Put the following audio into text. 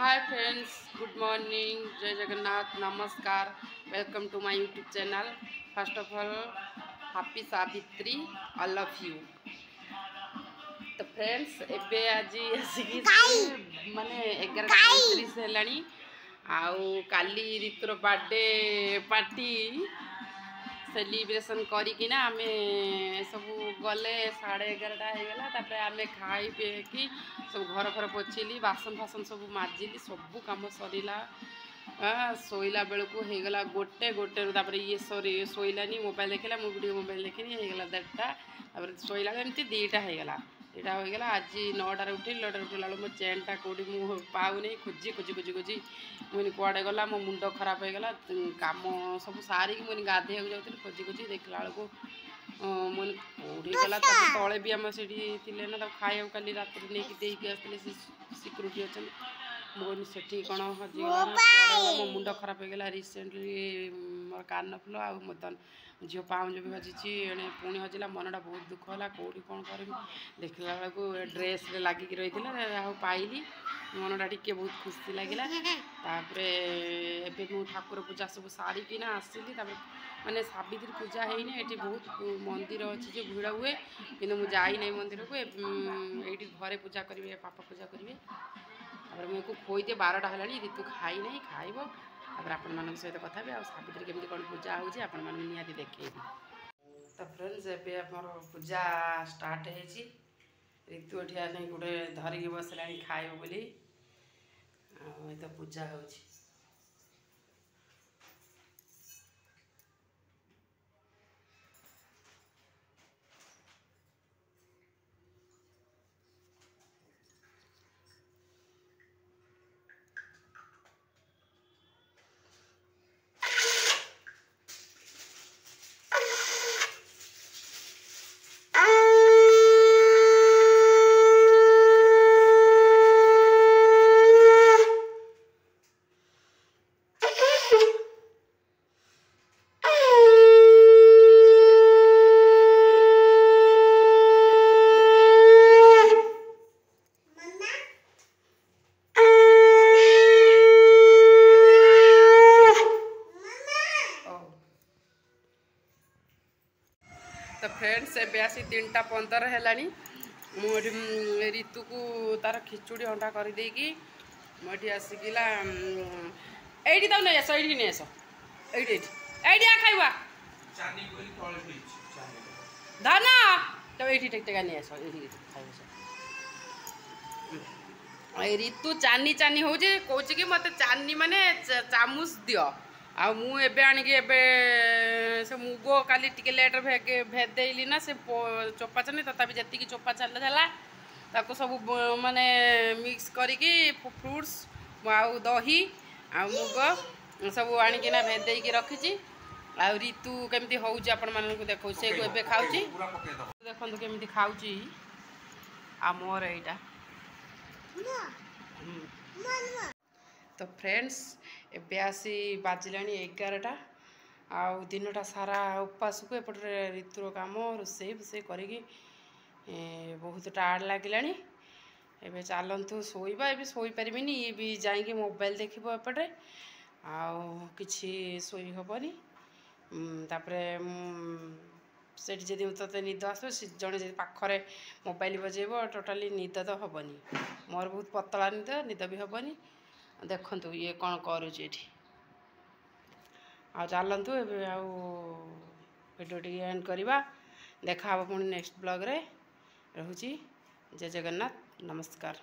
Hi friends, good morning, जय जगन्नाथ, नमस्कार, welcome to my YouTube channel. First of all happy Savitri, all of you. तो friends एबे आज माने 11:35 हेलानी आउ काली ऋतुर बर्थडे पार्टी सेलिब्रेशन करिकिना आमे सब गले 11:30 होगला। तापर आमे खाई पीकी सब घर घर पोछिली, बासन फासन सब माजिली, सब कम सरीला। शोला बेलू होगला गोटे तापर ये शोलानी मोबाइल देखला, मु वीडियो मोबाइल देखनी होगला 1:30। शोला एमती 2टा होगला। यहाँ होगा आज 9टार उठिल। 9टार उठला मो चेनटा कौटी मु पाऊनी, खोजी खोजी खोजी खोजी मुझे कड़े गला, मो मुंड खराब होगला। कम सब सारिक मुझे गाधे जाऊँ खोजी खोजी देखला बेलू मुझे कौटी गला। तले भी आम से ना खाया काली रात नहीं देकी आसते सिक्यूरीटी अच्छा मुझे से कौन हजिगला मो मुंड खराब होगला। रिसेंटली मोर कान फुल आ मदन झील पाउज भी हजिची एणे पुणी हजिला। मनटा बहुत दुख है कौटी कौन कर देखला बेलू ड्रेस लगिक रही पाइली। मनटा टी बहुत खुशी लगे। तापर एवं ठाकुर पूजा सब सारिकी आसली। माने सावित्री पूजा है ये बहुत मंदिर अच्छी जो भिड़ हुए कि मुझे मंदिर को ये घरे पूजा करेंगे, पापा पूजा करेंगे। मुझे खोईदे 12टा है ऋतु खाई ना खाइब। आपण मान सहित कथा भी सावित्री केमती कौन पूजा होती आपण मैंने निहाती देखेबी। तो फ्रेंड्स एम पूजा स्टार्ट है। ऋतु एठिया नहीं गोटे धरिकी बसला खाइब बोली तो पूजा हो। तो फ्रेंड्स एबे आसी 3:15 है। मुझे ऋतु को तार खिचुड़ी अंडा कर देकी मुझे आसिकला ये तो नहीं आस ये नहीं आस ये खाइबा धन तो ये टेका नहीं आस ये ऋतु चानी चानी हो कौच कि मत चानी माने चामुच दियो आ मुझे आणिकी से मुग काली टिके लेट भेदेली ना से चोपा चनी तथापि जी चोपा चलला सब माने मिक्स करिकी फ्रुट्स आउ दही आ मुग सब आणिकिना भेदेकी रखी। आ ऋतु केमती होउची आपण मानकु देखौ से को एबे खाउची देखंतु केमती खाउची। आ मोर एटा तो फ्रेंड्स एबे आसी बाजिला 11टा आउ दिनटा सारा उपास को एपटे ऋतुर काम रोसई फुसई करी बहुत टायर्ड लगिला। एबे चलतु शोइबा एबे शोई परिबिनी ये भी जाइए मोबाइल देखिबो एपटे आउ किछि शोई हबनी। तापरे सेठी जदि तते निद आस जड़े जब पाखरे मोबाइल बजेब टोटाली निद तो हबनी। मोर बहुत पतला निद भी हबनी। देखंतु ये कौन करुची एठी आ चलतु एबे आउ वीडियो टी एंड करवा। देखा पुणी नेक्स्ट ब्लॉग रे। रहुची जय जगन्नाथ, नमस्कार।